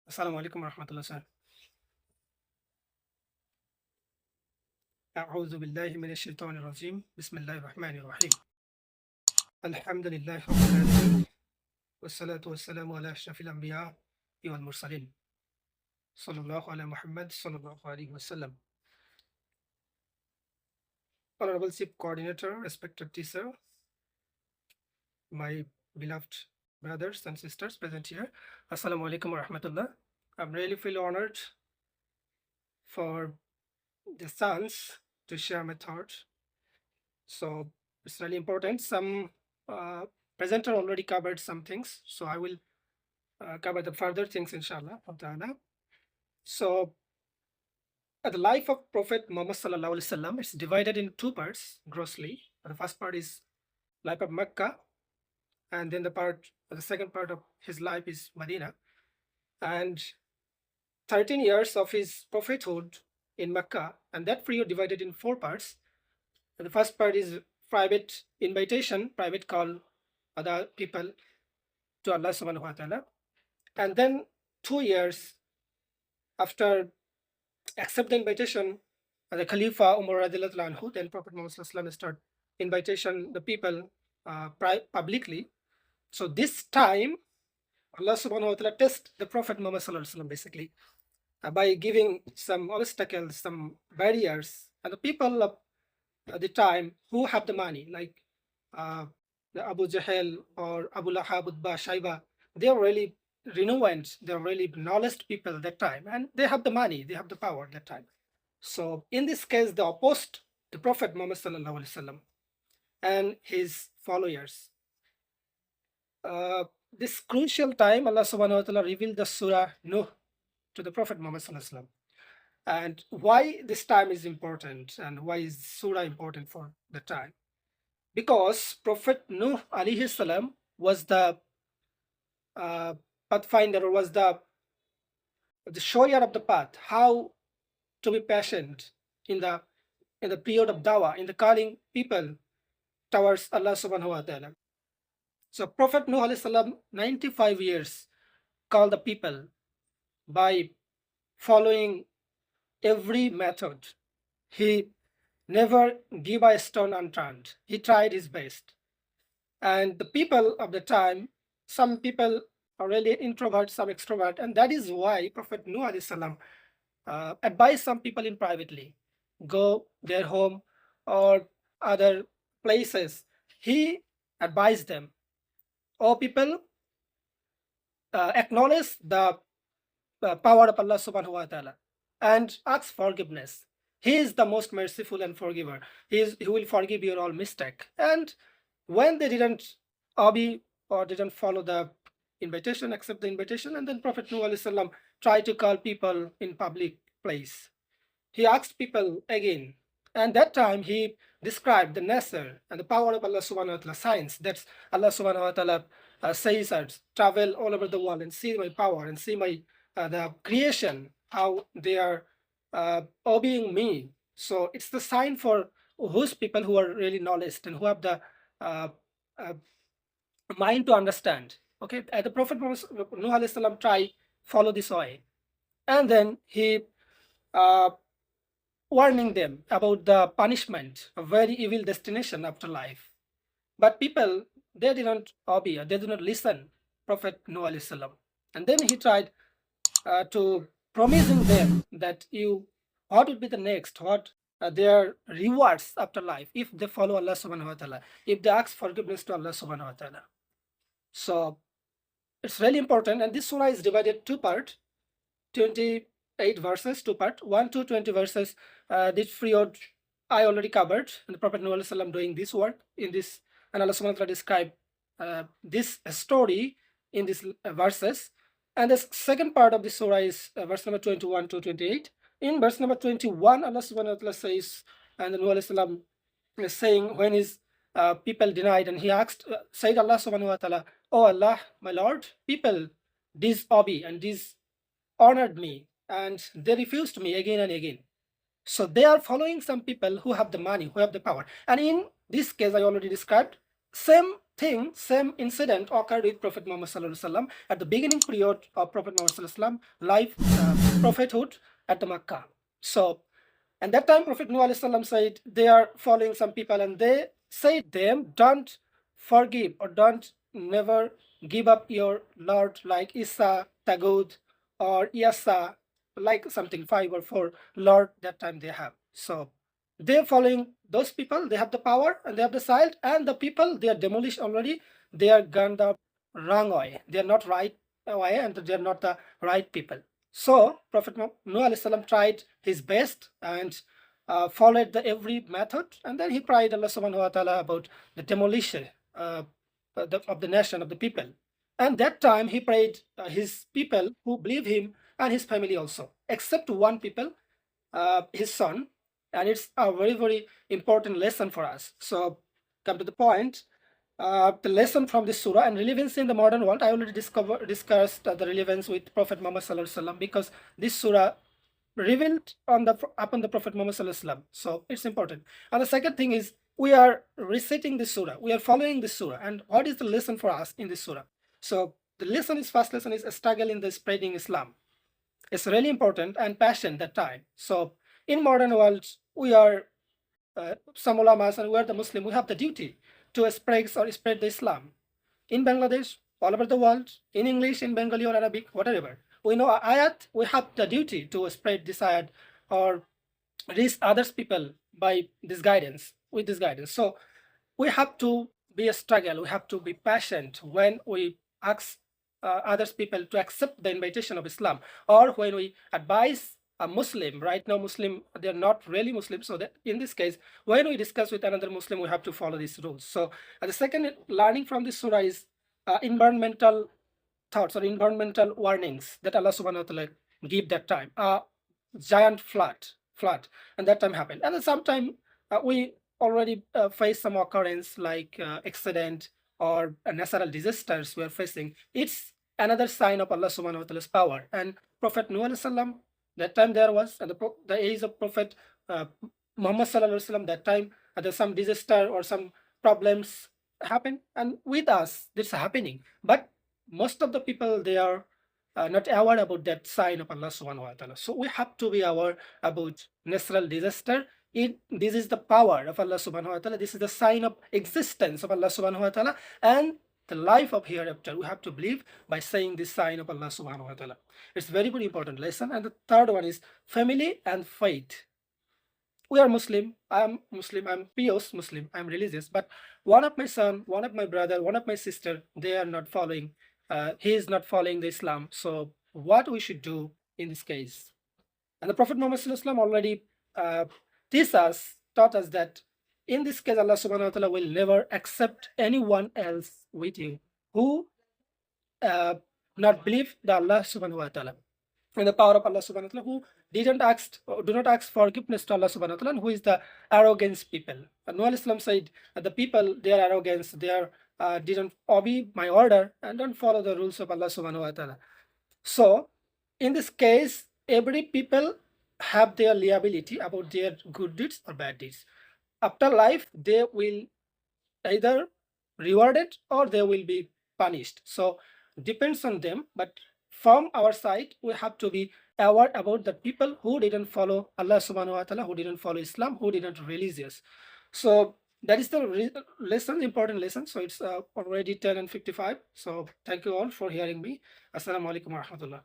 Assalamu alaikum warahmatullah, sir. أعوذ بالله من الشيطان الرجيم بسم الله الرحمن الرحيم الحمد لله رب العالمين والصلاة والسلام على أشرف الأنبياء والمرسلين صلى الله على Muhammad صلى الله عليه wasallam. Honorable Chief Coordinator, respected teacher, my beloved brothers and sisters present here, Assalamu alaikum warahmatullah. I'm really feel honored for the chance to share my thoughts. So it's really important. Some presenter already covered some things, so I will cover the further things, inshallah. So the life of Prophet Muhammad sallallahu alaihi wasallam is divided in two parts grossly. The first part is life of Mecca, and then the second part of his life is Medina. And 13 years of his prophethood in Mecca, and that period divided in four parts. And the first part is private invitation, private call other people to Allah subhanahu wa ta'ala. And then 2 years after accept the invitation, the Khalifa Umar radiallahu anhu, then Prophet Muhammad sallallahu alaihi wasallam start invitation the people publicly. So this time Allah subhanahu wa ta'ala test the Prophet Muhammad sallallahu alaihi wasallam basically by giving some obstacles, some barriers, and the people of the time who have the money, like the Abu Jahl or Abu Lahab, Utbah, Shaiba, they are really renowned, they're really knowledge people that time, and they have the money, they have the power that time. So in this case, they opposed the Prophet Muhammad sallallahu alaihi wasallam and his followers. This crucial time, Allah subhanahu wa ta'ala revealed the Surah Nuh to the Prophet Muhammad sallallahu alaihi wasallam. And why this time is important, and why is Surah important for the time? Because Prophet Nuh alayhi salam was the pathfinder, was the shower of the path, how to be patient in the period of dawah, in the calling people towards Allah subhanahu wa ta'ala. So Prophet Nuh alayhi salam 95 years called the people by following every method. He never gave a stone unturned. He tried his best. And the people of the time, some people are really introvert, some extrovert, and that is why Prophet Nuh alayhi salam advised some people in privately, go their home or other places. He advised them, oh people, acknowledge the power of Allah subhanahu wa ta'ala and ask forgiveness. He is the most merciful and forgiver. He will forgive your all mistake. And when they didn't obey or didn't follow the invitation, accept the invitation, and then Prophet Nuh alayhi salam tried to call people in public place. He asked people again, and that time he described the nature and the power of Allah subhanahu wa ta'ala, science. That's Allah subhanahu wa ta'ala says us, travel all over the world and see my power and see my the creation, how they are obeying me. So it's the sign for those people who are really knowledge and who have the uh, uh, mind to understand. Okay, the Prophet Nuh alayhi salam try follow this way, and then he warning them about the punishment, a very evil destination after life. But people, they didn't obey, they did not listen Prophet Nuh alayhi salam. And then he tried to promising them that what would be the next, what their rewards after life if they follow Allah subhanahu wa ta'ala, if they ask forgiveness to Allah subhanahu wa ta'ala. So it's really important, and this surah is divided two part, 28 verses, two part, 1 to 20 verses. This period I already covered, and the Prophet Nuh alayhi salam doing this work in this, and Allah subhanahu wa ta'ala describe this story in these verses. And the second part of the surah is verse number 21 to 28. In verse number 21, Allah subhanahu wa ta'ala says, and the Nuh alayhi salam is saying when his people denied, and he asked, said Allah subhanahu wa ta'ala, oh Allah, my Lord, people disobey and dishonored me, and they refused me again and again. So they are following some people who have the money, who have the power. And in this case, I already described, same same incident occurred with Prophet Muhammad Sallallahu Alaihi Wasallam at the beginning period of Prophet Muhammad Sallallahu Alaihi Wasallam life prophethood at the Makkah. So, and that time Prophet Nuh Alaihi Salam said they are following some people, and they said them, don't forgive or don't never give up your Lord like Isa, Tagud, or Yasa, like something 5 or 4 Lord that time they have. So they're following those people, they have the power and they have the side, and the people they are demolished already, they are gone the wrong way, they are not right way, and they are not the right people. So Prophet Nuh Alaihi Salam tried his best and followed the every method, and then he prayed Allah subhanahu wa ta'ala about the demolition of the nation, of the people. And that time he prayed his people who believe him and his family also, except one people, his son. And it's a very, very important lesson for us. So come to the point, the lesson from this surah and relevance in the modern world. I already discussed the relevance with Prophet Muhammad Sallallahu Alaihi Wasallam, because this surah revealed upon the Prophet Muhammad Sallallahu Alaihi Wasallam. So it's important. And the second thing is, we are reciting this surah, we are following this surah, and what is the lesson for us in this surah? So the first lesson is a struggle in the spreading Islam. It's really important and passion that time. So in modern world, we are some ulamas, and we are the Muslim, we have the duty to spread the Islam in Bangladesh, all over the world, in English, in Bengali or Arabic, whatever. We know ayat, we have the duty to spread this ayat or reach others people by this guidance, with this guidance. So we have to be a struggle, we have to be patient when we ask others people to accept the invitation of Islam, or when we advise a Muslim. Right now Muslim, they're not really Muslim, so that in this case, when we discuss with another Muslim, we have to follow these rules. So the second learning from this surah is environmental thoughts or environmental warnings that Allah subhanahu wa ta'ala give that time. Giant flood, and that time happened. And then sometime we already face some occurrence like accident or natural disasters we are facing. It's another sign of Allah subhanahu wa ta'ala's power. And Prophet Nuh alayhi salam, that time there was, and the age of Prophet Muhammad sallallahu alaihi wasallam, that time there's some disaster or some problems happen, and with us this is happening. But most of the people, they are not aware about that sign of Allah subhanahu wa ta'ala. So we have to be aware about natural disaster. This is the power of Allah subhanahu wa ta'ala. This is the sign of existence of Allah subhanahu wa ta'ala, and the life of hereafter. We have to believe by saying this sign of Allah subhanahu wa ta'ala. It's very, very important lesson. And the third one is family and faith. We are Muslim, I'm Muslim, I'm pious Muslim, I'm religious, but one of my son, one of my brother, one of my sister, they are not following, he is not following the Islam. So what we should do in this case? And the Prophet Muhammad Sallallahu Alaihi Wasallam already taught us that in this case, Allah subhanahu wa ta'ala will never accept anyone else with you who not believe the Allah subhanahu wa ta'ala and the power of Allah subhanahu wa ta'ala, who do not ask forgiveness to Allah subhanahu wa ta'ala, and who is the arrogance people. And Nuh Islam said the people, they are arrogance, they are didn't obey my order and don't follow the rules of Allah subhanahu wa ta'ala. So in this case, every people have their liability about their good deeds or bad deeds. After life, they will either rewarded or they will be punished. So depends on them, but from our side, we have to be aware about the people who didn't follow Allah subhanahu wa ta'ala, who didn't follow Islam, who didn't religious. So that is the lesson, important lesson. So it's already 10:55. So thank you all for hearing me. Assalamu alaikum wa rahmatullah.